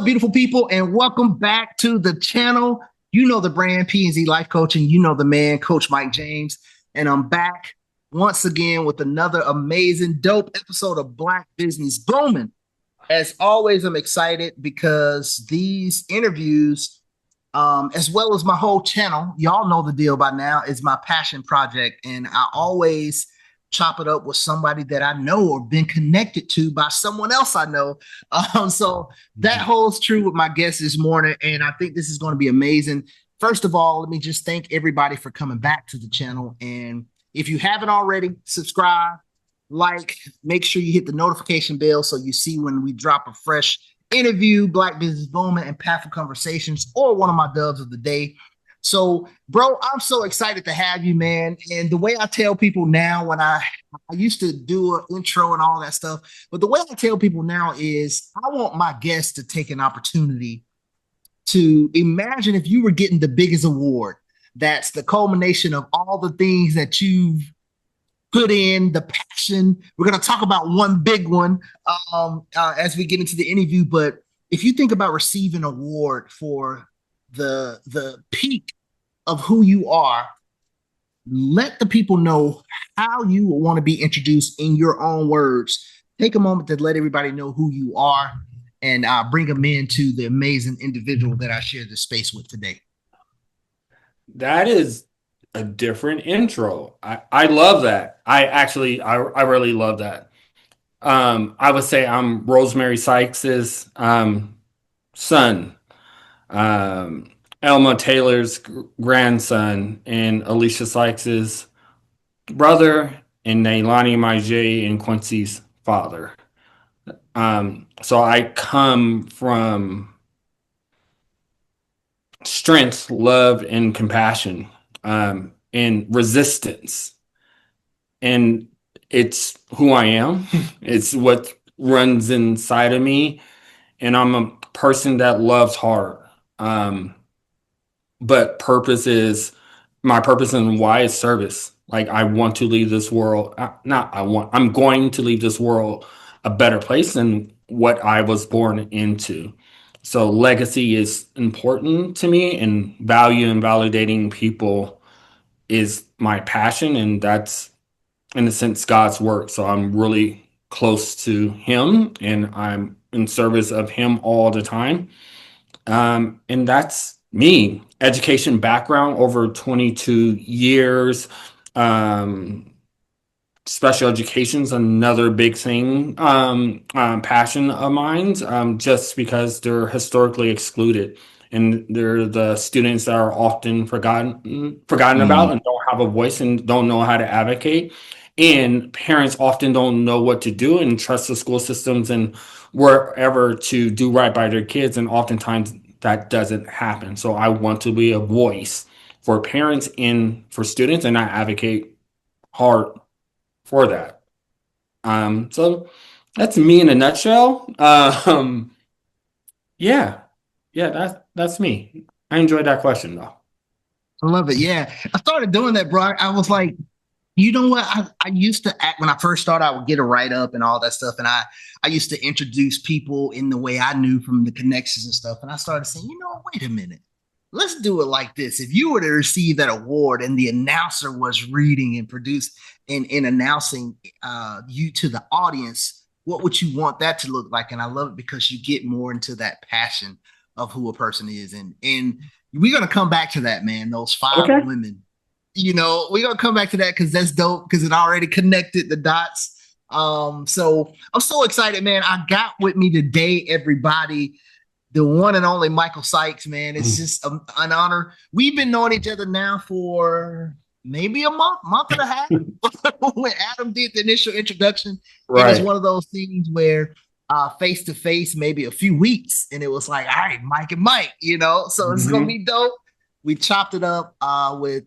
up, beautiful people, and welcome back to the channel. You know the brand P&Z Life Coaching. You know the man, Coach Mike James. And I'm back once again with another amazing, dope episode of Black Business Booming. As always, I'm excited because these interviews, as well as my whole channel, y'all know the deal by now, is my passion project. And I always chop it up with somebody that I know or been connected to by someone else I know. So that holds true with my guest this morning. And I think this is going to be amazing. First of all, let me just thank everybody for coming back to the channel. And if you haven't already, subscribe, like, make sure you hit the notification bell so you see when we drop a fresh interview, Black Business Booming, and Pathful Conversations, or one of my dubs of the day. So, bro, I'm so excited to have you, man. And the way I tell people now, when I used to do an intro and all that stuff, but the way I tell people now is I want my guests to take an opportunity to imagine if you were getting the biggest award. That's the culmination of all the things that you've put in, the passion. We're going to talk about one big one as we get into the interview. But if you think about receiving an award for the peak of who you are, let the people know how you want to be introduced in your own words. Take a moment to let everybody know who you are and bring them into the amazing individual that I share this space with today. That is a different intro. I love that. I really love that. I would say I'm Rosemary Sykes's son, Elma Taylor's grandson, and Alicia Sykes's brother, and Nailani Maije and Quincy's father. So I come from strength, love, and compassion, and resistance. And it's who I am. It's what runs inside of me. And I'm a person that loves hard. But my purpose and why is service. Like I want to leave this world, I'm going to leave this world a better place than what I was born into. So legacy is important to me, and value and validating people is my passion. And that's, in a sense, God's work. So I'm really close to Him, and I'm in service of Him all the time. And that's me. Education background over 22 years. Special education is another big thing, passion of mine, just because they're historically excluded. And they're the students that are often forgotten about and don't have a voice and don't know how to advocate. And parents often don't know what to do and trust the school systems and wherever to do right by their kids. And oftentimes that doesn't happen. So I want to be a voice for parents and for students, and I advocate hard for that. So that's me in a nutshell. Yeah, that's me. I enjoyed that question though. I love it. Yeah. I started doing that, bro. I was like, you know what? I used to act when I first started, I would get a write up and all that stuff. And I used to introduce people in the way I knew from the connections and stuff. And I started saying, wait a minute. Let's do it like this. If you were to receive that award and the announcer was reading and produced and announcing you to the audience, what would you want that to look like? And I love it because you get more into that passion of who a person is. And we're going to come back to that, man. Those five Okay. women, we're going to come back to that because that's dope because it already connected the dots. So I'm so excited, man. I got with me today, everybody, the one and only Michael Sykes, man. It's just an honor. We've been knowing each other now for maybe a month and a half. When Adam did the initial introduction, it was Right. one of those things where face to face, maybe a few weeks, and it was like, all right, Mike and Mike, so it's gonna Mhm. be dope. We chopped it up with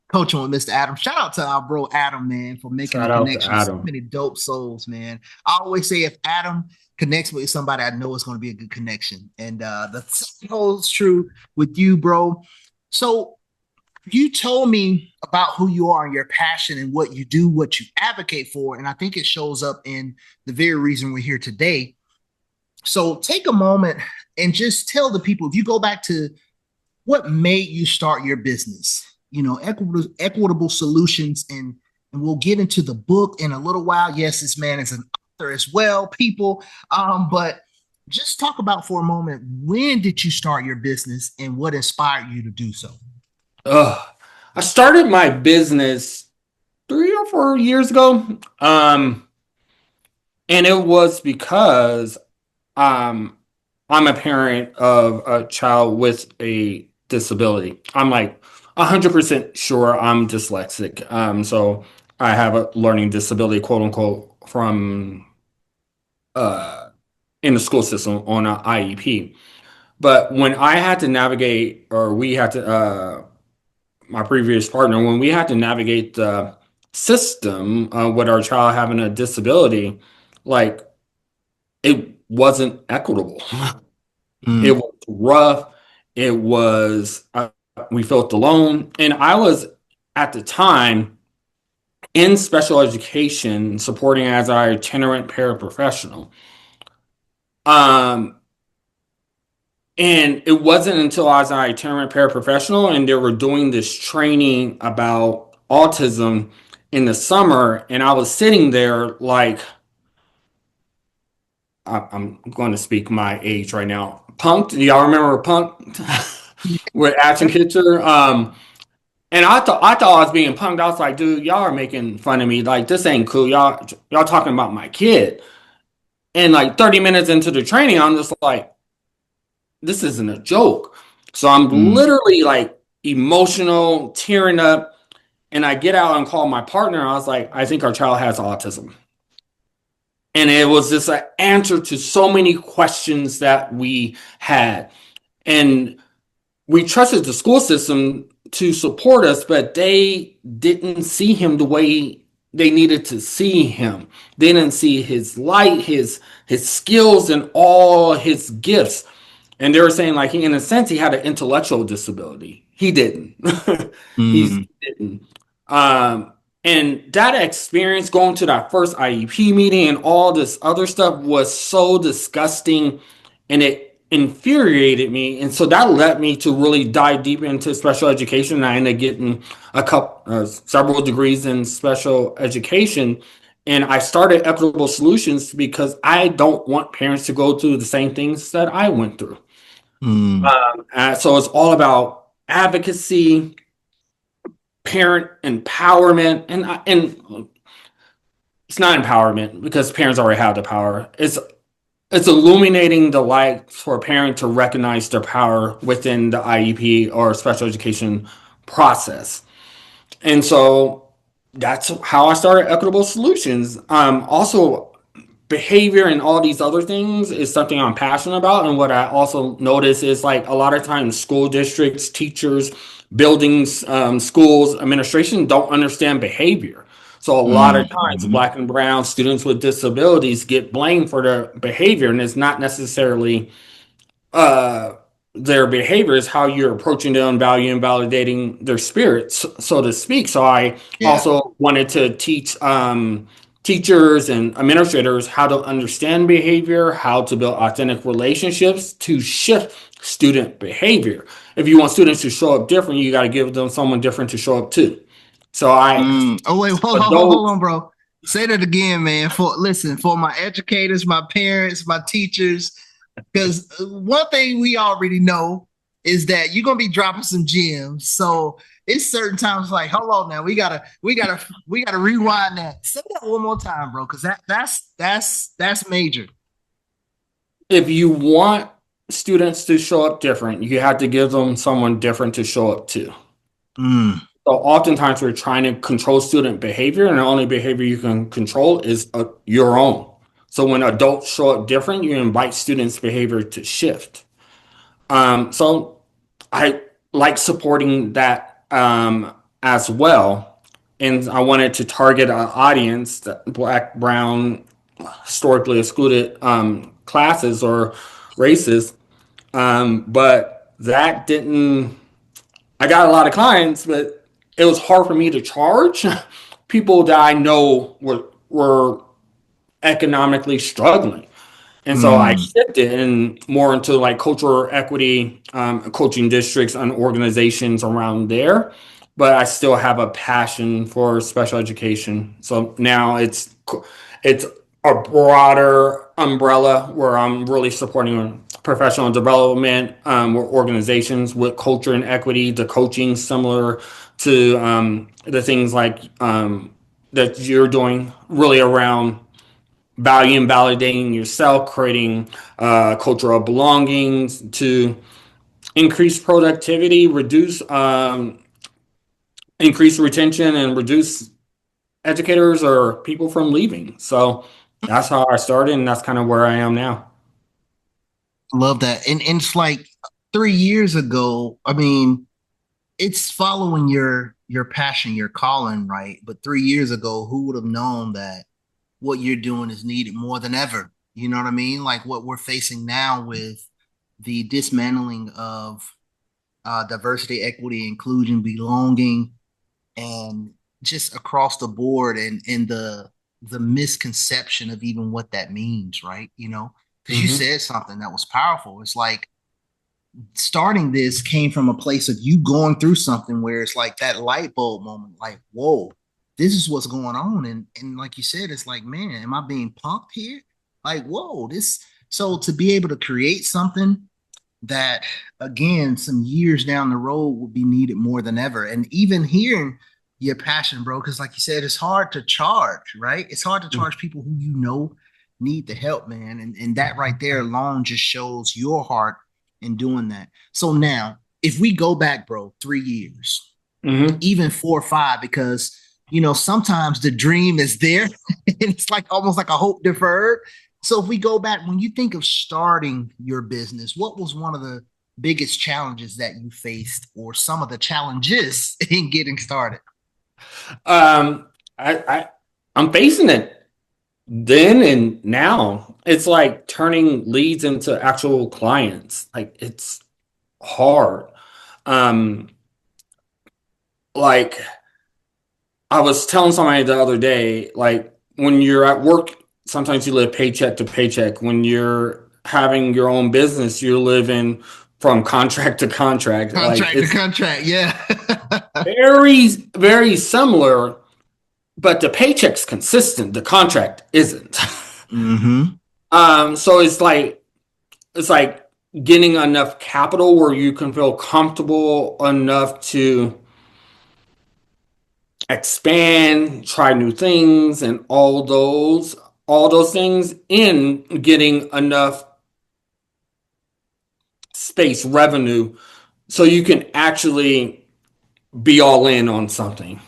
coaching with Mr. Adam. Shout out to our bro Adam, man, for making the Shout out to connection. So Adam. many dope souls, man. I always say if Adam connects with somebody, I know it's going to be a good connection. And the same holds true with you, bro. So you told me about who you are and your passion and what you do, what you advocate for. And I think it shows up in the very reason we're here today. So take a moment and just tell the people, if you go back to what made you start your business, equitable solutions, and we'll get into the book in a little while. Yes, this man is an author as well, people. But just talk about for a moment, when did you start your business and what inspired you to do so? Ugh. I started my business 3 or 4 years ago. And it was because um, I'm a parent of a child with a disability. I'm like 100% sure I'm dyslexic. So I have a learning disability, quote unquote, from uh, in the school system on an IEP. But when I had to navigate, or we had to, my previous partner, when we had to navigate the system with our child having a disability, like it wasn't equitable. It Mm, was rough. It was, we felt alone. And I was at the time in special education supporting as our itinerant paraprofessional. Um, and it wasn't until I was an itinerant paraprofessional and they were doing this training about autism in the summer. And I was sitting there like, I'm going to speak my age right now. Punked. Do y'all remember Punked with Ashton Kutcher? And I thought I was being punked. I was like, dude, y'all are making fun of me. Like this ain't cool. Y'all talking about my kid. And like 30 minutes into the training, I'm just like, this isn't a joke. So I'm mm, literally like emotional, tearing up. And I get out and call my partner. I was like, I think our child has autism. And it was just an answer to so many questions that we had. And we trusted the school system to support us, but they didn't see him the way they needed to see him. They didn't see his light, his skills, and all his gifts. And they were saying, like, in a sense, he had an intellectual disability. He didn't. He mm, didn't. Um, and that experience going to that first IEP meeting and all this other stuff was so disgusting and it infuriated me. And so that led me to really dive deep into special education. And I ended up getting several degrees in special education. And I started Equitable Solutions because I don't want parents to go through the same things that I went through. mm, So it's all about advocacy, parent empowerment, and it's not empowerment because parents already have the power. It's illuminating the light for a parent to recognize their power within the IEP or special education process. And so that's how I started Equitable Solutions. Also, behavior and all these other things is something I'm passionate about. And what I also notice is like a lot of times school districts, teachers, buildings, schools, administration don't understand behavior. So a lot of mm, times mhm, black and brown students with disabilities get blamed for their behavior and it's not necessarily uh, their behavior is how you're approaching them, value and validating their spirits, so to speak. So I yeah. also wanted to teach teachers and administrators how to understand behavior, how to build authentic relationships to shift student behavior. If you want students to show up different, you got to give them someone different to show up to. So I, Mm. Oh wait, hold adults, on, bro. Say that again, man. For my educators, my parents, my teachers, because one thing we already know is that you're gonna be dropping some gems. So it's certain times like, hold on now, we gotta rewind that. Say that one more time, bro, because that's major. if you want students to show up different, you have to give them someone different to show up to. Mm, So oftentimes we're trying to control student behavior, and the only behavior you can control is your own. So when adults show up different, you invite students' behavior to shift. So I like supporting that as well, and I wanted to target an audience that black, brown, historically excluded classes or races, but that didn't. I got a lot of clients, but it was hard for me to charge people that I know were economically struggling. And so I Mm. shifted and more into like cultural equity, coaching districts and organizations around there. But I still have a passion for special education. So now it's a broader umbrella where I'm really supporting professional development organizations with culture and equity, the coaching similar to the things like that you're doing really around value and validating yourself, creating cultural belongings to increase productivity, increase retention, and reduce educators or people from leaving. So that's how I started, and that's kind of where I am now. Love that. And it's like 3 years ago, I mean, it's following your passion, your calling, right? But 3 years ago, who would have known that what you're doing is needed more than ever? You know what I mean? Like what we're facing now with the dismantling of diversity, equity, inclusion, belonging, and just across the board, and the misconception of even what that means, right? You know, because you Mm-hmm. said something that was powerful. It's like starting this came from a place of you going through something where it's like that light bulb moment, like, whoa, this is what's going on. And like you said, it's like, man, am I being punked here? Like, whoa, this. So to be able to create something that, again, some years down the road will be needed more than ever. And even hearing your passion, bro, because like you said, it's hard to charge, right? It's hard to charge people who you know need the help, man. And that right there alone just shows your heart in doing that. So now, if we go back, bro, 3 years, Mm-hmm. even 4 or 5, because sometimes the dream is there and it's like almost like a hope deferred. So if we go back, when you think of starting your business, what was one of the biggest challenges that you faced, or some of the challenges in getting started? Um, I'm facing it then and now. It's like turning leads into actual clients. Like it's hard. Um, like I was telling somebody the other day, like when you're at work, sometimes you live paycheck to paycheck. When you're having your own business, you're living from contract to contract. Like Contract to it's contract, yeah. very, very similar, but the paycheck's consistent. The contract isn't. Mm-hmm. So it's like getting enough capital where you can feel comfortable enough to expand, try new things, and all those things in getting enough space revenue so you can actually be all in on something.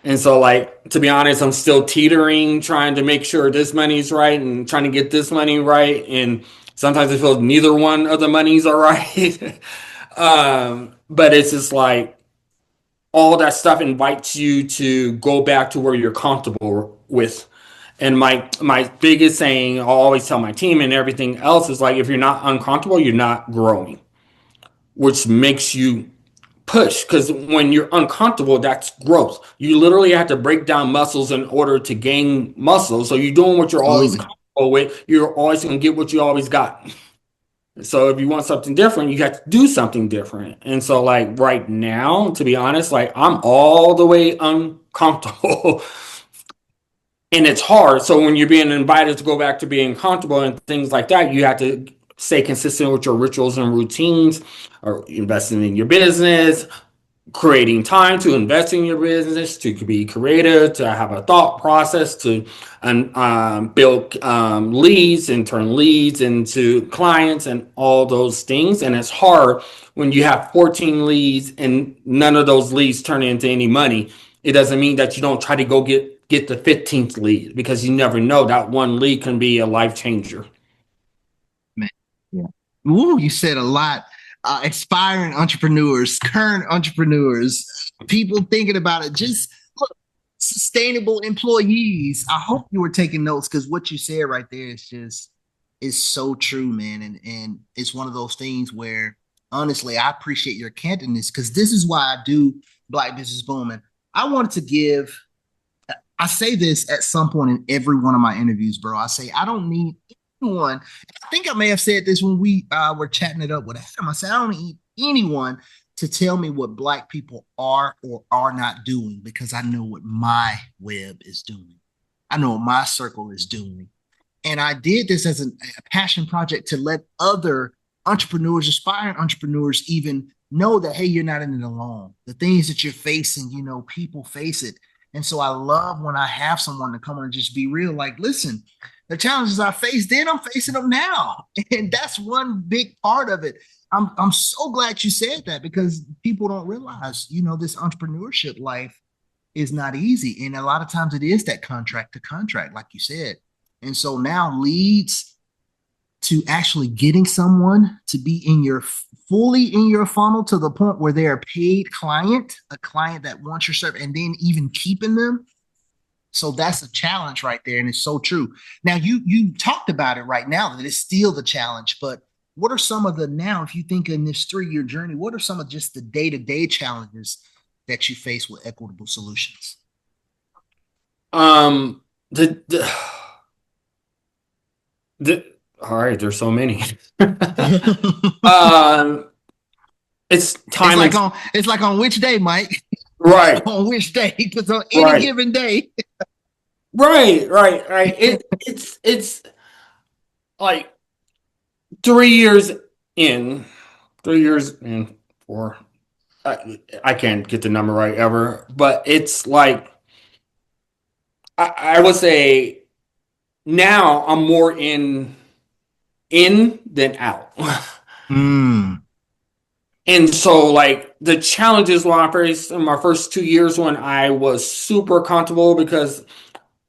And so, like, to be honest, I'm still teetering, trying to make sure this money's right and trying to get this money right. And sometimes I feel neither one of the monies are right. But it's just like all that stuff invites you to go back to where you're comfortable with. And my biggest saying, I'll always tell my team and everything else is like, if you're not uncomfortable, you're not growing, which makes you push. Because when you're uncomfortable, that's growth. You literally have to break down muscles in order to gain muscle. So you're doing what you're always Absolutely. comfortable with. You're always going to get what you always got. So if you want something different, you have to do something different. And so like right now, to be honest, like I'm all the way uncomfortable. And it's hard. So when you're being invited to go back to being comfortable and things like that, you have to stay consistent with your rituals and routines, or investing in your business, creating time to invest in your business, to be creative, to have a thought process, to build leads and turn leads into clients and all those things. And it's hard when you have 14 leads and none of those leads turn into any money. It doesn't mean that you don't try to go get the 15th lead, because you never know, that one lead can be a life changer. Man. Yeah. Ooh, you said a lot. Aspiring entrepreneurs, current entrepreneurs, people thinking about it. Just look, sustainable employees. I hope you were taking notes, because what you said right there is so true, man. And it's one of those things where honestly, I appreciate your candidness, because this is why I do Black Business Booming. I wanted to give. I say this at some point in every one of my interviews, bro. I say I don't need anyone. I think I may have said this when we were chatting it up with Adam. I said, I don't need anyone to tell me what Black people are or are not doing because I know what my web is doing. I know what my circle is doing. And I did this as a passion project to let other entrepreneurs, aspiring entrepreneurs, even know that, hey, you're not in it alone. The things that you're facing, people face it. And so I love when I have someone to come and just be real, like, listen, the challenges I faced then, I'm facing them now. And that's one big part of it. I'm so glad you said that because people don't realize, this entrepreneurship life is not easy. And a lot of times it is that contract to contract, like you said. And so now leads to actually getting someone to be fully in your funnel to the point where they're a paid client, a client that wants your service, and then even keeping them. So that's a challenge right there. And it's so true. Now you talked about it right now that it's still the challenge, but what are some of the now, if you think in this 3-year journey, what are some of just the day-to-day challenges that you face with Equitable Solutions? Um, the The, all right, there's so many. um, it's It's time like and on it's like on which day, Mike? right, On which day? Because on any right, given day. right. It's like 3 years in, 3 years in, or I can't get the number right ever, but it's like I would say now I'm more in than out. Mm. And so, like, the challenges when I faced in my first 2 years when I was super comfortable because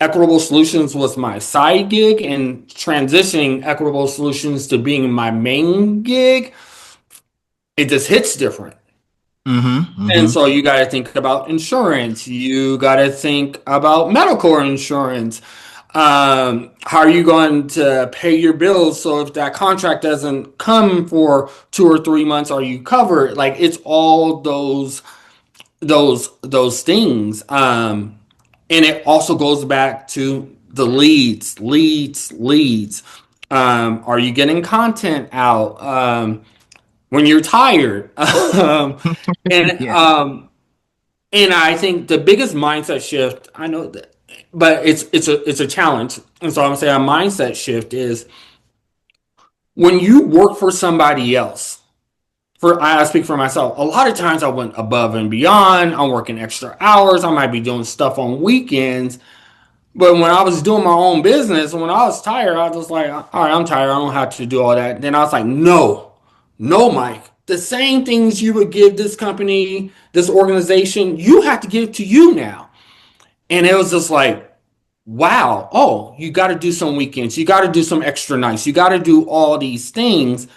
Equitable Solutions was my side gig and transitioning Equitable Solutions to being my main gig, it just hits different. Mm-hmm. And Mm-hmm. so you got to think about insurance. You got to think about medical insurance. How are you going to pay your bills? So if that contract doesn't come for 2 or 3 months, are you covered? Like it's all those things. And it also goes back to the leads. Are you getting content out when you're tired? and Yeah. um, and I think the biggest mindset shift, I know that, but it's a challenge. And so I'm saying a mindset shift is when you work for somebody else. For I speak for myself. A lot of times I went above and beyond. I'm working extra hours. I might be doing stuff on weekends. But when I was doing my own business, when I was tired, I was just like, all right, I'm tired. I don't have to do all that. Then I was like, no, Mike. The same things you would give this company, this organization, you have to give to you now. And it was just like, wow, oh, you got to do some weekends. You got to do some extra nights. You got to do all these things.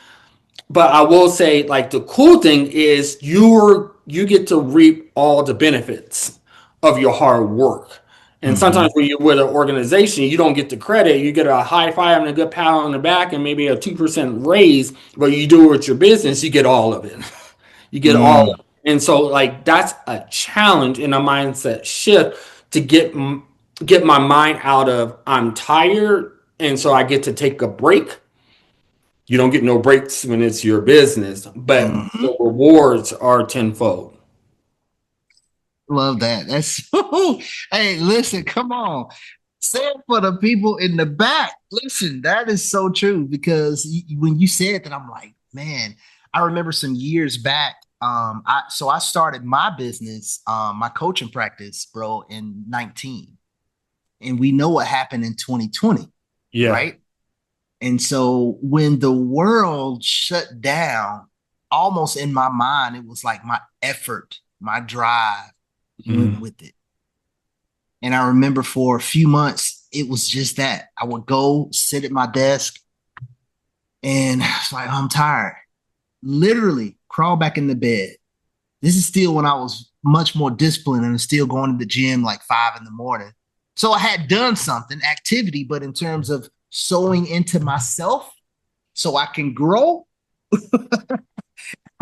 But I will say, like, the cool thing is you get to reap all the benefits of your hard work. And Mm-hmm. sometimes when you're with an organization, you don't get the credit. You get a high five and a good pat on the back and maybe a 2% raise, but you do it with your business, you get all of it. You get all of Mm. it. And so, like, that's a challenge in a mindset shift to get my mind out of I'm tired, and so I get to take a break. You don't get no breaks when it's your business, but Mm-hmm. the rewards are tenfold. Love that. That's so. Hey, listen, come on. Say it for the people in the back. Listen, that is so true because when you said that, I'm like, man, I remember some years back. I started my business, my coaching practice, bro, in 19, and we know what happened in 2020, Yeah. right? And so when the world shut down, almost in my mind, it was like my effort, my drive went Mm-hmm. with it. And I remember for a few months, it was just that. I would go sit at my desk and it's like, I'm tired. Literally crawl back in the bed. This is still when I was much more disciplined and still going to the gym like 5 in the morning. So I had done something, activity, but in terms of sowing into myself so I can grow, I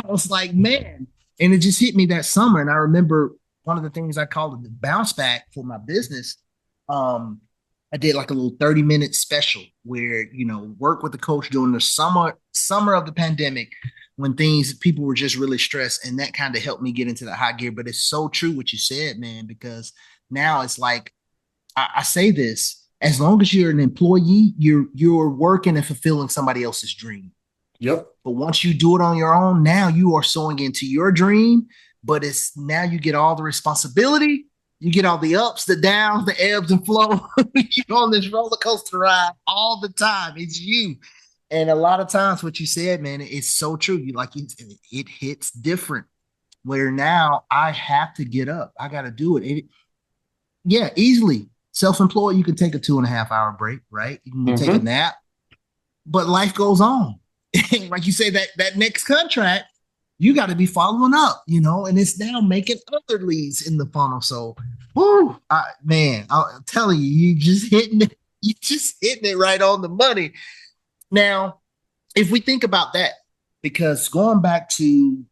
was like, man. And it just hit me that summer. And I remember one of the things I called it the bounce back for my business. Um, I did like a little 30-minute special where, work with the coach during the summer of the pandemic when people were just really stressed. And that kind of helped me get into the high gear. But it's so true what you said, man, because now it's like I say this, as long as you're an employee, you're working and fulfilling somebody else's dream. Yep. But once you do it on your own, now you are sowing into your dream. But it's now you get all the responsibility, you get all the ups, the downs, the ebbs and flow. You're on this roller coaster ride all the time. It's you. And a lot of times, what you said, man, it's so true. It hits different. Where now I have to get up. I got to do it. Yeah, easily. Self-employed, you can take a 2.5 hour break, right? You can take a Mm-hmm. nap, but life goes on. Like you say, that next contract, you got to be following up, and it's now making other leads in the funnel. So, whoo, man, I'm telling you, you just hitting it right on the money. Now, if we think about that, because going back to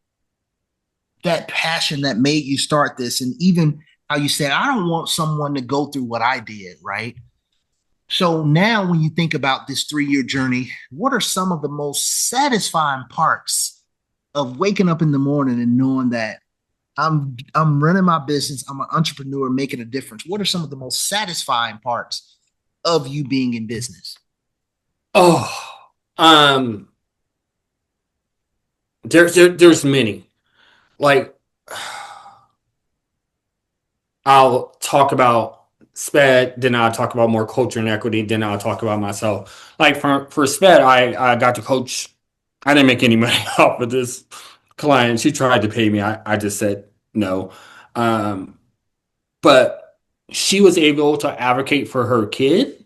that passion that made you start this, and even how you said, I don't want someone to go through what I did, right? So now, when you think about this 3-year journey, what are some of the most satisfying parts of waking up in the morning and knowing that I'm running my business, I'm an entrepreneur making a difference? What are some of the most satisfying parts of you being in business? Oh, um, there's many. Like, I'll talk about SPED, then I'll talk about more culture and equity, then I'll talk about myself. Like for SPED, I got to coach. I didn't make any money off of this client. She tried to pay me. I just said no. Um, but she was able to advocate for her kid,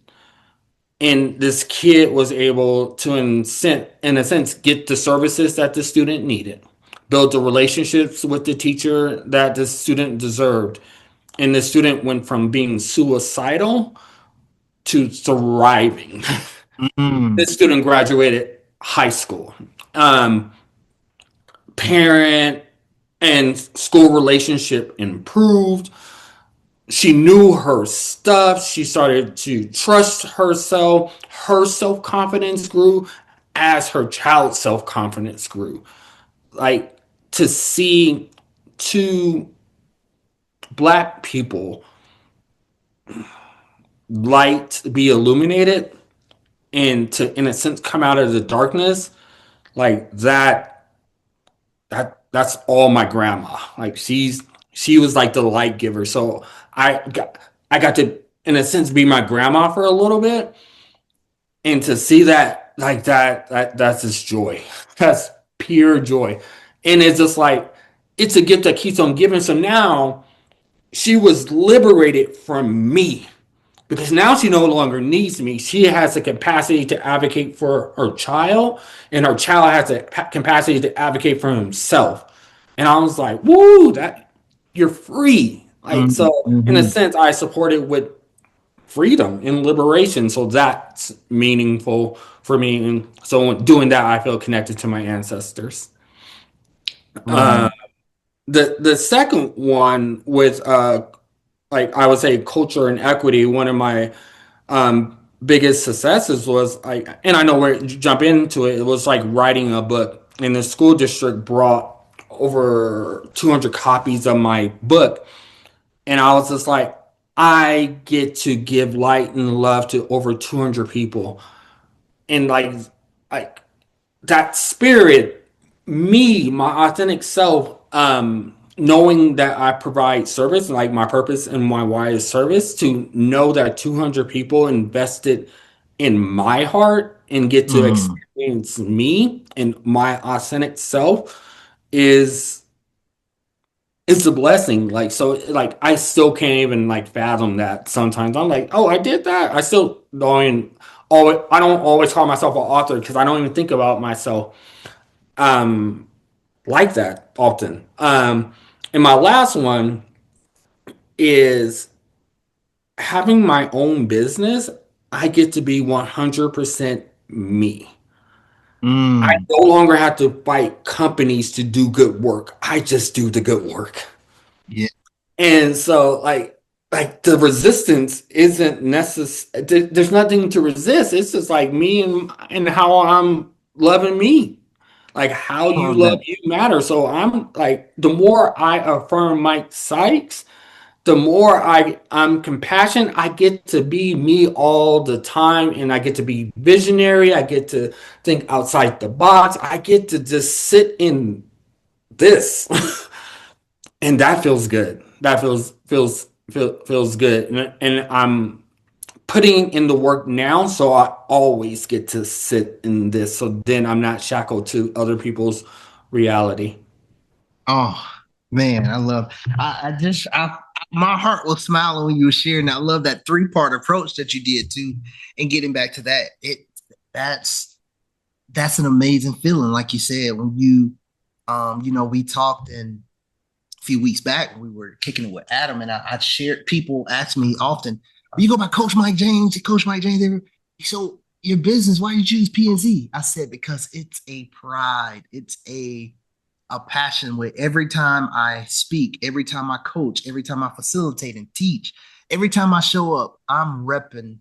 and this kid was able to, in a sense, get the services that the student needed, build the relationships with the teacher that the student deserved, and the student went from being suicidal to thriving. Mm, This student graduated high school. Um, Parent and school relationship improved. She knew her stuff. She started to trust herself. Her self confidence grew as her child's self confidence grew. Like, to see two black people light be illuminated and to, in a sense, come out of the darkness, like that's all my grandma. Like, she was like the light giver. So I got to, in a sense, be my grandma for a little bit, and to see that, like, that's just joy. That's pure joy. And it's just like, it's a gift that keeps on giving. So now she was liberated from me, because now she no longer needs me. She has the capacity to advocate for her child, and her child has the capacity to advocate for himself. And I was like, "Woo, that you're free!" Like, mm, so, in a mhm. sense, I support it with freedom and liberation. So that's meaningful for me. And so, doing that, I feel connected to my ancestors. Uh, Right. the second one with like, I would say, culture and equity. One of my biggest successes was like, and I know where to jump into it. It was like writing a book, and the school district brought over 200 copies of my book, and I was just like, I get to give light and love to over 200 people, and like that spirit, me, my authentic self, knowing that I provide service, like my purpose and my why is service, to know that 200 people invested in my heart and get to Mm, experience me and my authentic self is it's a blessing. Like, so, like, I still can't even like fathom that. Sometimes I'm like, oh, I did that. I still don't even always, I don't always call myself an author, because I don't even think about myself um like that often. And my last one is having my own business. I get to be 100% me. I mm. no longer have to fight companies to do good work. I just do the good work. Yeah. And so, like, like the resistance isn't necessary. There's nothing to resist. It's just like me and how I'm loving me. Like how you Love love that. you matter. So I'm like, the more I affirm Mike Sykes, the more I'm compassionate. I get to be me all the time, and I get to be visionary. I get to think outside the box. I get to just sit in this. And that feels good. That feels good. And I'm putting in the work now, so I always get to sit in this. So then I'm not shackled to other people's reality. Oh man, I love. I just my heart was smiling when you were sharing. I love that three-part approach that you did too, and getting back to that. That's that's an amazing feeling, like you said when we talked in a few weeks back. We were kicking it with Adam, and I shared. People ask me often, "Are you go by Coach Mike James? Coach Mike James?" So your business, why you choose PNC? I said because it's a pride. It's a passion where every time I speak, every time I coach, every time I facilitate and teach, every time I show up, I'm repping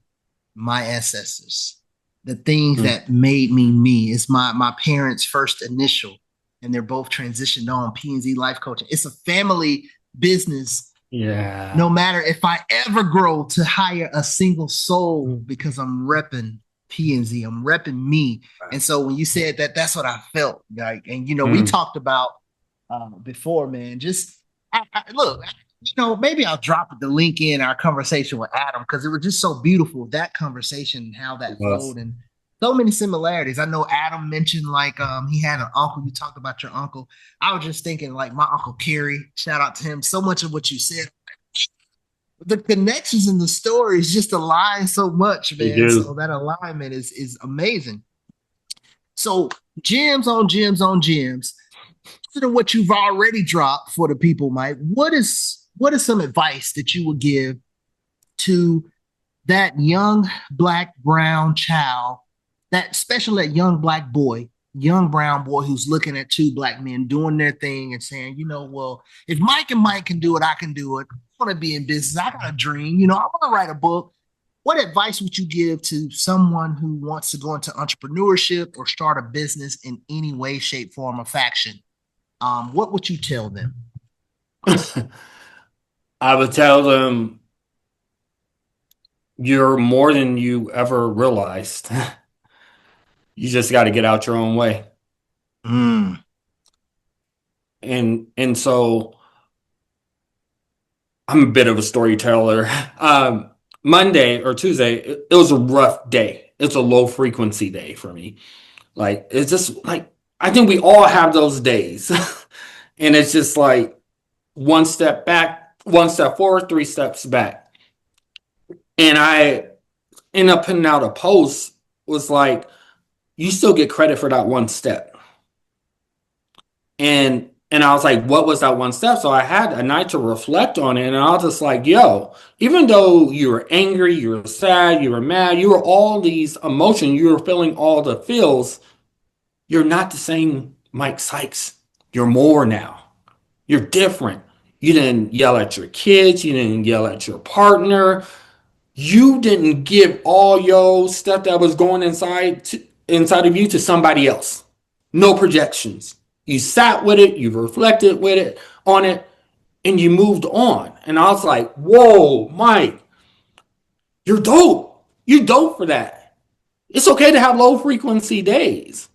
my ancestors, the things Mm. that made me me. It's my parents' first initial, and they're both transitioned on P&Z Life Coaching. It's a family business. Yeah. No matter if I ever grow to hire a single soul, because I'm repping P&Z, I'm repping me. And so when you said that, that's what I felt like. And we Mm. talked about before, man. Just look, maybe I'll drop the link in our conversation with Adam because it was just so beautiful, that conversation and how It that was. flowed, and so many similarities. I know Adam mentioned like he had an uncle. You talked about your uncle. I was just thinking like my uncle Kerry. Shout out to him. So much of what you said, the connections in the stories just align so much, They man. So do. that alignment is amazing. So gems on gems on gems. Consider what you've already dropped for the people, Mike. What is some advice that you would give to that young black brown child, that young black boy, young brown boy who's looking at two black men doing their thing and saying, well, if Mike and Mike can do it, I can do it. I want to be in business. I got a dream. I want to write a book. What advice would you give to someone who wants to go into entrepreneurship or start a business in any way, shape, form, or faction? What would you tell them? I would tell them you're more than you ever realized. You just got to get out your own way. Mm, And so I'm a bit of a storyteller. Monday or Tuesday, it was a rough day. It's a low frequency day for me. Like it's just like I think we all have those days. And it's just like one step back, one step forward, three steps back. And I end up putting out a post was like, you still get credit for that one step. And I was like, what was that one step? So I had a night to reflect on it, and I was just like, yo, even though you were angry, you were sad, you were mad, you were all these emotions, you were feeling all the feels, you're not the same Mike Sykes. You're more now. You're different. You didn't yell at your kids, you didn't yell at your partner, you didn't give all your stuff that was going inside of you to somebody else. No projections. You sat with it, you reflected with it on it, and you moved on. And I was like, whoa, Mike, you're dope. You're dope for that. It's okay to have low frequency days.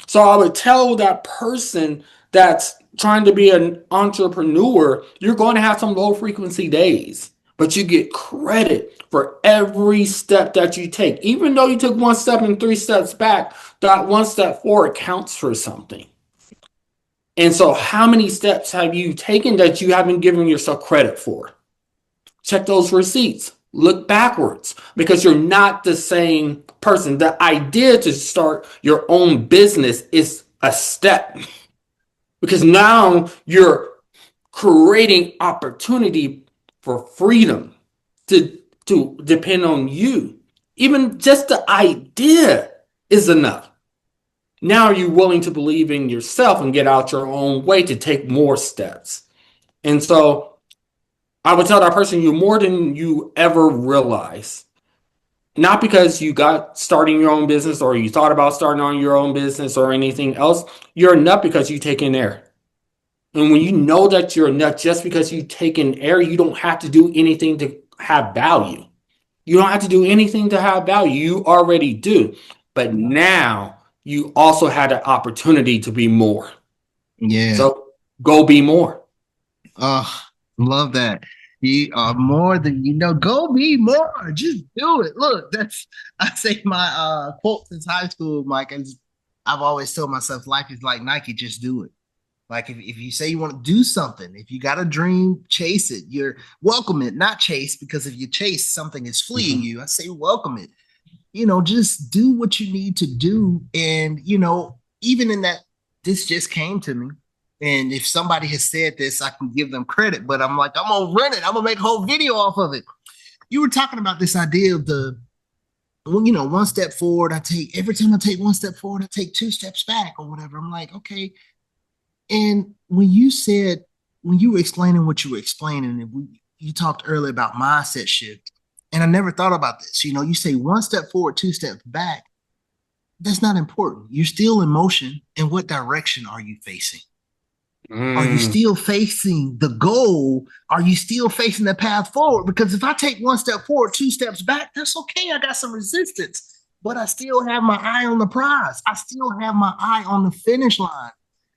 So I would tell that person that's trying to be an entrepreneur, you're going to have some low frequency days, but you get credit for every step that you take. Even though you took one step and three steps back, that one step forward counts for something. And so, how many steps have you taken that you haven't given yourself credit for? Check those receipts. Look backwards because you're not the same person. The idea to start your own business is a step because now you're creating opportunity for freedom to depend on you. Even just the idea is enough. Now you're willing to believe in yourself and get out your own way to take more steps. And so I would tell that person you're more than you ever realize. Not because you got starting your own business or you thought about starting on your own business or anything else. You're enough because you take in air. And when you know that you're enough just because you take in air, you don't have to do anything to have value. You don't have to do anything to have value. You already do. But now you also had an opportunity to be more. Yeah. So go be more. Oh, love that. You are more than you know. Go be more. Just do it. Look, that's I say my quote since high school, Mike. And I've always told myself life is like Nike, just do it. Like if you say you want to do something, if you got a dream, chase it. You're welcome it, not chase, because if you chase, something is fleeing Mhm. you. I say welcome it. Just do what you need to do. And, even in that, this just came to me. And if somebody has said this, I can give them credit, but I'm like, I'm gonna run it. I'm gonna make a whole video off of it. You were talking about this idea of one step forward. Every time I take one step forward, I take two steps back or whatever. I'm like, okay. And when you were explaining what you were explaining, you talked earlier about mindset shift. And I never thought about this. You say one step forward, two steps back. That's not important. You're still in motion. In what direction are you facing? Are you Mm. still facing the goal? Are you still facing the path forward? Because if I take one step forward, two steps back, that's okay. I got some resistance, but I still have my eye on the prize. I still have my eye on the finish line.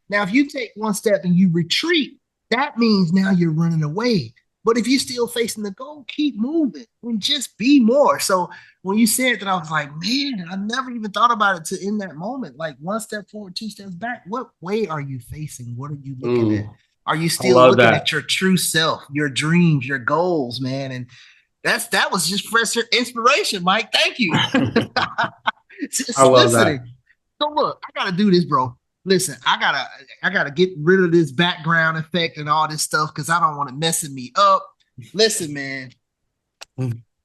Now, if you take one step and you retreat, that means now you're running away. But if you're still facing the goal, keep moving and just be more. So when you said that, I was like, man, I never even thought about it to in that moment. Like one step forward, two steps back. What way are you facing? What are you looking at? Ooh, Are you I still love looking at that. your true self, your dreams, your goals, man? And that was just fresh inspiration, Mike. Thank you. I Just love that. listening. So look, I gotta do this, bro. Listen, I gotta get rid of this background effect and all this stuff because I don't want it messing me up. Listen, man,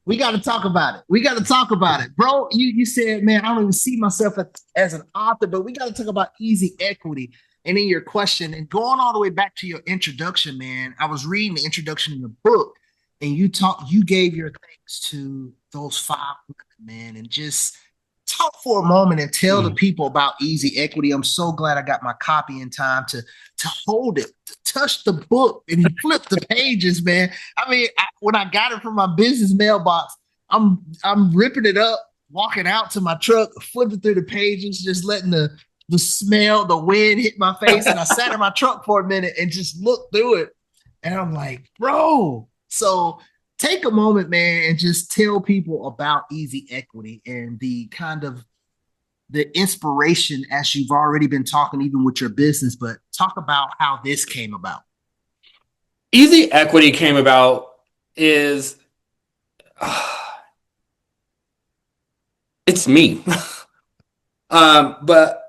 we got to talk about it. We got to talk about it, bro. You said, man, I don't even see myself as an author, but we got to talk about easy equity. And in your question, and going all the way back to your introduction, man, I was reading the introduction in the book, and you gave your thanks to those five women, man, and just talk for a moment and tell the Mm. people about easy equity. I'm so glad I got my copy in time to hold it, to touch the book and flip the pages, man. I mean, when I got it from my business mailbox, I'm ripping it up, walking out to my truck, flipping through the pages, just letting the smell, the wind hit my face, and I sat in my truck for a minute and just looked through it, and I'm like, bro. So take a moment, man, and just tell people about easy equity and the kind of the inspiration as you've already been talking, even with your business, but talk about how this came about. Easy equity came about is it's me. But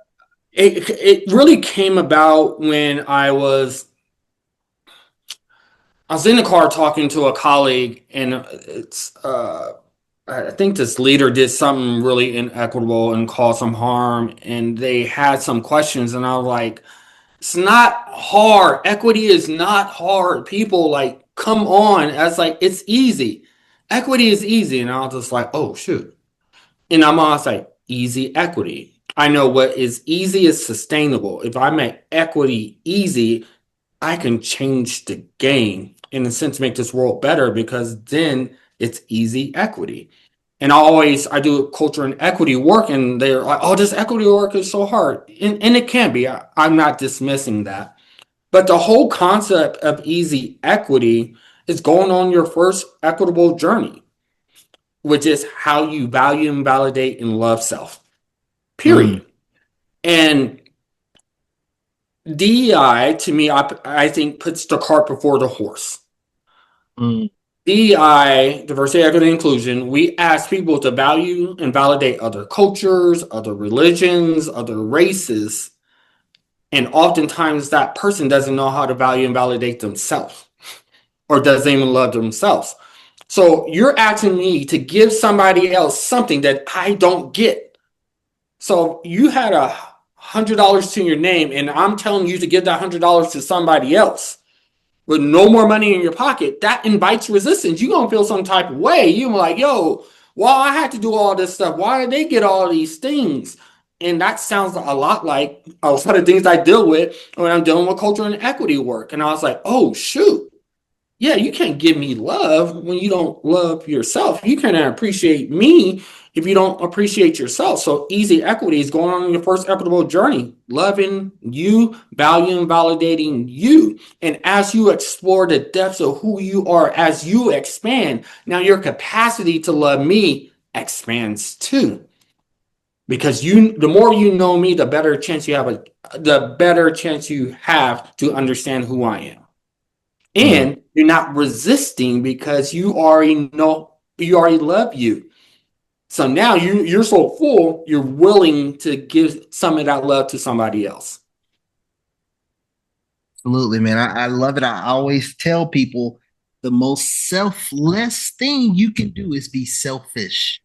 it really came about when I was in the car talking to a colleague, and I think this leader did something really inequitable and caused some harm, and they had some questions, and I was like, "It's not hard. Equity is not hard. People like come on." I was like, "It's easy. Equity is easy," and I was just like, "Oh shoot." And I'm always like, easy equity. I know what is easy is sustainable. If I make equity easy, I can change the game in a sense, make this world better because then it's easy equity. And I do culture and equity work, and they're like, oh, this equity work is so hard. And it can be. I'm not dismissing that. But the whole concept of easy equity is going on your first equitable journey, which is how you value and validate and love self, Mm, period. And DEI, to me, I think puts the cart before the horse. mm, DEI, diversity, equity, and inclusion, we ask people to value and validate other cultures, other religions, other races. And oftentimes that person doesn't know how to value and validate themselves or doesn't even love themselves. So you're asking me to give somebody else something that I don't get. So you had $100 to your name, and I'm telling you to give that $100 to somebody else. with no more money in your pocket, that invites resistance. You're gonna feel some type of way. You're like, yo, why I had to do all this stuff? Why did they get all these things? And that sounds a lot like a lot of things I deal with when I'm dealing with culture and equity work. And I was like, oh shoot, yeah, you can't give me love when you don't love yourself. You can't appreciate me if you don't appreciate yourself. So easy equity is going on your first equitable journey, loving you, valuing, validating you. And as you explore the depths of who you are, as you expand, now your capacity to love me expands too. Because the more you know me, the better chance you have to understand who I am. Mm. And you're not resisting because you already know, you already love you. So now you're so full, you're willing to give some of that love to somebody else. Absolutely, man. I love it. I always tell people the most selfless thing you can do is be selfish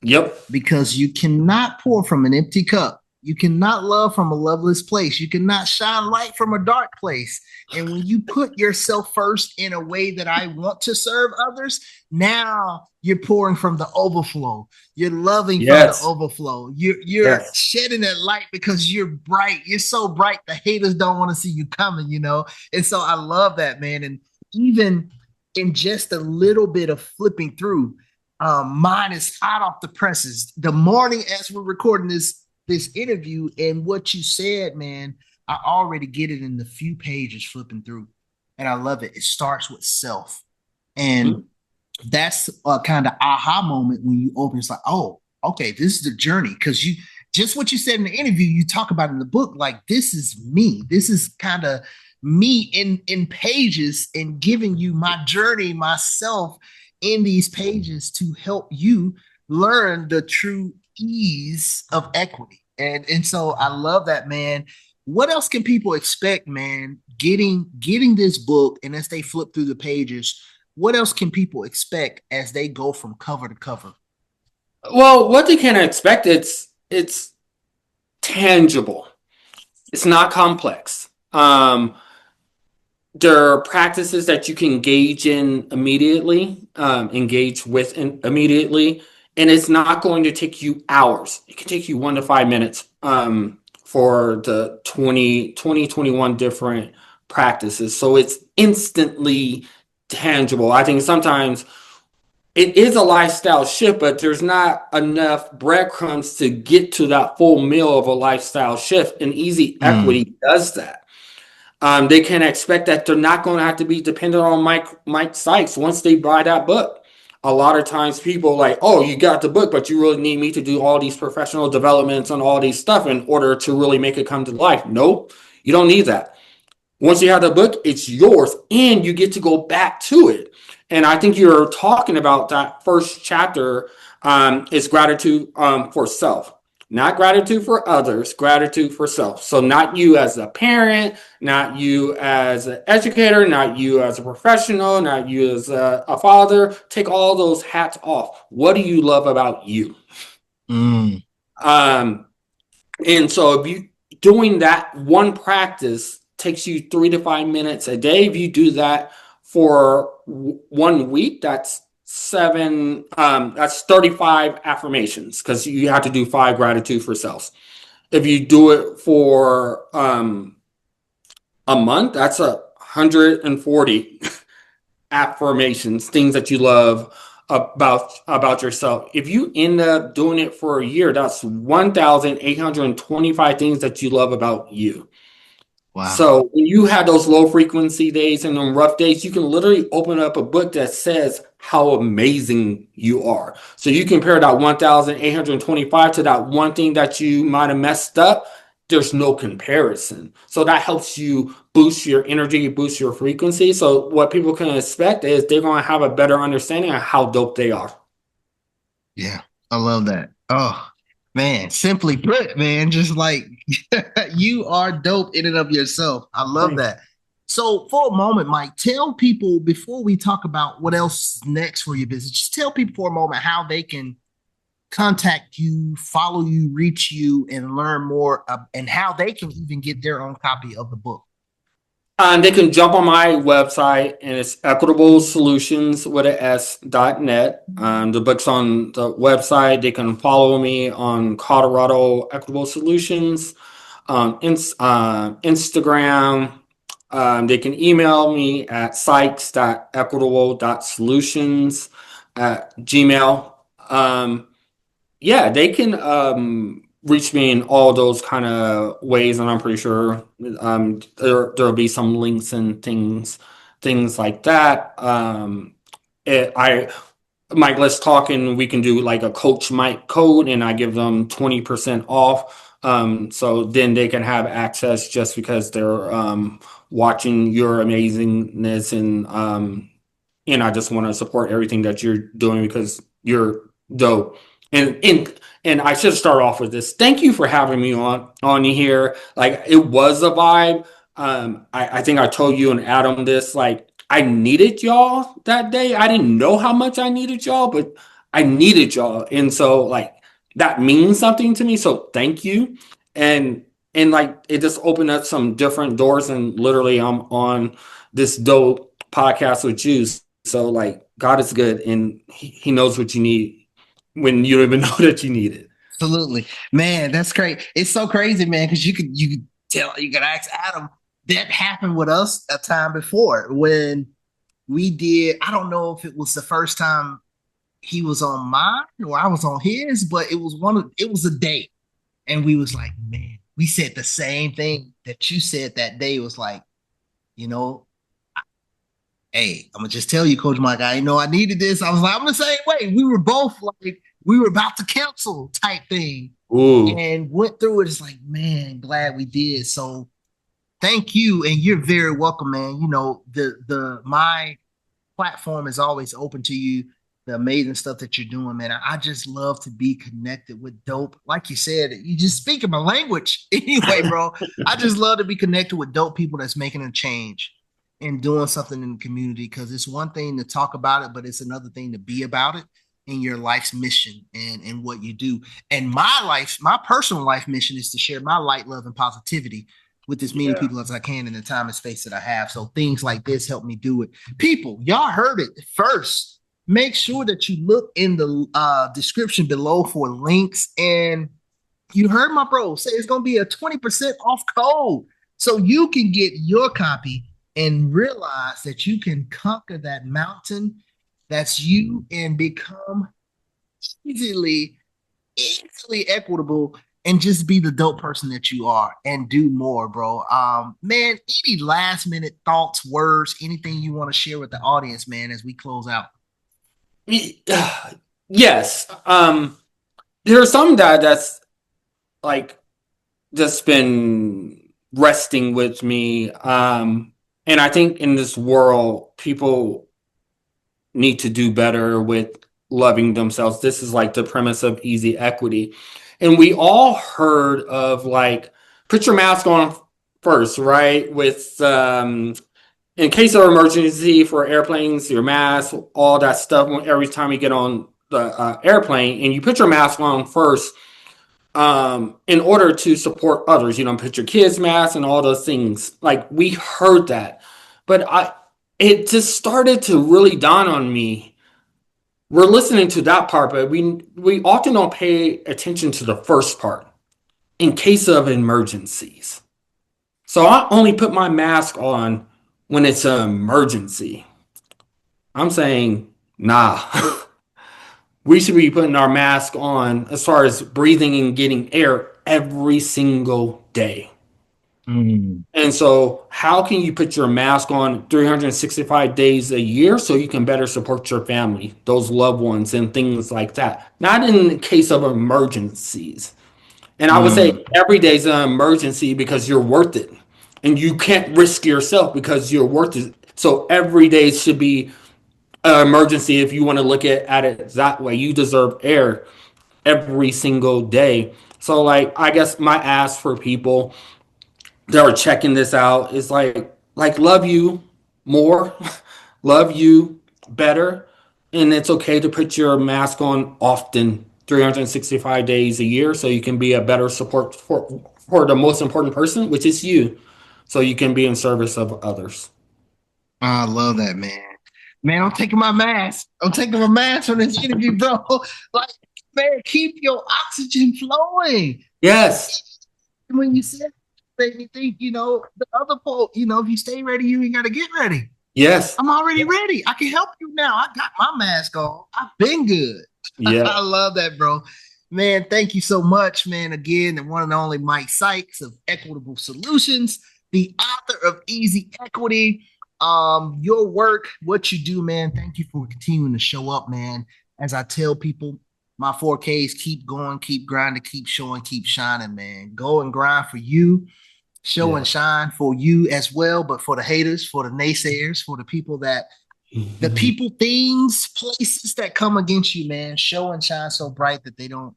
Yep. because you cannot pour from an empty cup. You cannot love from a loveless place. You cannot shine light from a dark place. And when you put yourself first in a way that I want to serve others, now you're pouring from the overflow. You're loving from the Yes. overflow. You're Yes. shedding that light because you're bright. You're so bright the haters don't want to see you coming, you know? And so I love that, man. And even in just a little bit of flipping through, mine is hot off the presses. The morning as we're recording this interview, and what you said, man, I already get it in the few pages flipping through, and I love it. It starts with self, and Mhm. that's a kind of aha moment when you open. It's like, oh, okay, this is the journey because you just what you said in the interview. You talk about in the book, like this is me. This is kind of me in pages and giving you my journey, myself in these pages to help you learn the true ease of equity. And so I love that, man. What else can people expect, man? Getting this book, and as they flip through the pages, what else can people expect as they go from cover to cover? Well, what they can expect, it's tangible. It's not complex. There are practices that you can engage with immediately, and it's not going to take you hours. It can take you 1 to 5 minutes for the 21 different practices. So it's instantly tangible. I think sometimes it is a lifestyle shift, but there's not enough breadcrumbs to get to that full meal of a lifestyle shift. And easy Mm, equity does that. They can expect that they're not going to have to be dependent on Mike Sykes once they buy that book. A lot of times people are like, oh, you got the book, but you really need me to do all these professional developments and all these stuff in order to really make it come to life. Nope, you don't need that. Once you have the book, it's yours and you get to go back to it. And I think you're talking about that first chapter is gratitude for self, not gratitude for others, gratitude for self. So, not you as a parent, not you as an educator, not you as a professional, not you as a father. Take all those hats off. What do you love about you? mm, Um, and so if you doing that one practice takes you 3 to 5 minutes a day, if you do that for 1 week, that's that's 35 affirmations because you have to do 5 gratitude for self. If you do it for a month, that's 140 affirmations, things that you love about yourself. If you end up doing it for a year, that's 1,825 things that you love about you. wow. So when you have those low frequency days and them rough days, you can literally open up a book that says how amazing you are. So you compare that 1,825 to that one thing that you might have messed up. There's no comparison. So that helps you boost your energy, boost your frequency. So what people can expect is they're going to have a better understanding of how dope they are. Yeah, I love that. Oh, man, simply put, man, just like you are dope in and of yourself. I love Thanks. that. So, for a moment, Mike, tell people before we talk about what else is next for your business, just tell people for a moment how they can contact you, follow you, reach you, and learn more, and how they can even get their own copy of the book. They can jump on my website, and it's equitable solutions with a s.net. The book's on the website. They can follow me on Colorado Equitable Solutions, Instagram. They can email me at Sykes.equitable.solutions at Gmail. Yeah, they can reach me in all those kind of ways, and I'm pretty sure there'll be some links and things like that. I Mike, let's talk, and we can do like a Coach Mike code, and I give them 20% off. So then they can have access just because they're watching your amazingness, and I just want to support everything that you're doing because you're dope. And I should start off with this. Thank you for having me on here. Like, it was a vibe. I think I told you and Adam this. Like, I needed y'all that day. I didn't know how much I needed y'all, but I needed y'all, and so like that means something to me. So thank you. And like it just opened up some different doors, and literally I'm on this dope podcast with you. So like God is good, and he knows what you need when you don't even know that you need it. Absolutely, man. That's great. It's so crazy, man, because you could tell, you could ask Adam, that happened with us a time before when we did. I don't know if it was the first time he was on mine or I was on his, but it was a day, and we was like, man, we said the same thing that you said that day. It was like, you know, hey, I'm gonna just tell you, Coach Mike, I know I needed this. I was like, I'm the same way. We were both like, we were about to cancel type thing Ooh, and went through it. It's like, man, glad we did. So thank you. And you're very welcome, man. You know, my platform is always open to you. The amazing stuff that you're doing, man. I just love to be connected with dope. Like you said, you just speaking my language anyway, bro. I just love to be connected with dope people that's making a change and doing something in the community, because it's one thing to talk about it, but it's another thing to be about it in your life's mission and what you do. And my personal life mission is to share my light, love, and positivity with as many yeah. people as I can in the time and space that I have. So things like this help me do it. People, y'all heard it first. Make sure that you look in the description below for links. And you heard my bro say it's going to be a 20% off code. So you can get your copy and realize that you can conquer that mountain that's you and become easily, easily equitable and just be the dope person that you are and do more, bro. Man, any last minute thoughts, words, anything you want to share with the audience, man, as we close out? Yes. There's some that's like just been resting with me. And I think in this world, people need to do better with loving themselves. This is like the premise of easy equity. And we all heard of like, put your mask on first, right? With, in case of emergency for airplanes, your mask, all that stuff, every time you get on the airplane and you put your mask on first, in order to support others, put your kids mask and all those things. Like we heard that, but it just started to really dawn on me. We're listening to that part, but we often don't pay attention to the first part in case of emergencies. So I only put my mask on when it's an emergency. I'm saying, nah, we should be putting our mask on as far as breathing and getting air every single day. Mm. And so, how can you put your mask on 365 days a year so you can better support your family, those loved ones, and things like that? Not in the case of emergencies. And I would say Mm. every day is an emergency because you're worth it. And you can't risk yourself because you're worth it. So, every day should be an emergency if you want to look at it that way. You deserve air every single day. So, like, I guess my ask for people that are checking this out is like love you more, love you better, and it's okay to put your mask on often, 365 days a year, so you can be a better support for the most important person, which is you. so you can be in service of others. I love that, man. Man, I'm taking my mask. I'm taking my mask from this interview, bro. Like, man, keep your oxygen flowing. Yes, When you said, made me think, the other quote, if you stay ready, you ain't got to get ready. yes, I'm already ready. I can help you now. I got my mask on. I've been good. yeah. I love that, bro. Man, thank you so much, man. Again, the one and only Mike Sykes of Equitable Solutions, the author of Easy Equity. Your work, what you do, man. Thank you for continuing to show up, man. As I tell people, my 4Ks keep going, keep grinding, keep showing, keep shining, man. Go and grind for you, show and Yeah. shine for you as well, but for the haters, for the naysayers, for the people, things, places that come against you, man, show and shine so bright that they don't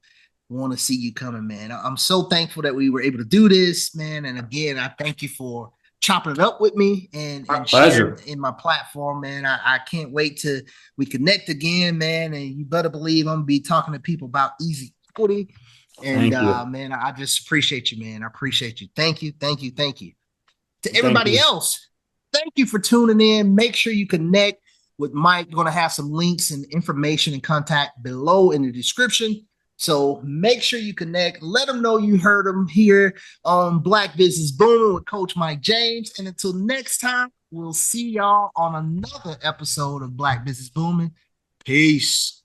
want to see you coming, man. I'm so thankful that we were able to do this, man. And again, I thank you for chopping it up with me and My sharing pleasure. in my platform, man. I can't wait to we connect again, man. And you better believe I'm gonna be talking to people about easy equity. And Thank you. man, I just appreciate you, man. I appreciate you. Thank you, thank you, thank you. To Thank everybody you. else, thank you for tuning in. Make sure you connect with Mike. We're going to have some links and information and contact below in the description. So make sure you connect. Let them know you heard them here on Black Business Booming with Coach Mike James. And until next time, we'll see y'all on another episode of Black Business Booming. Peace.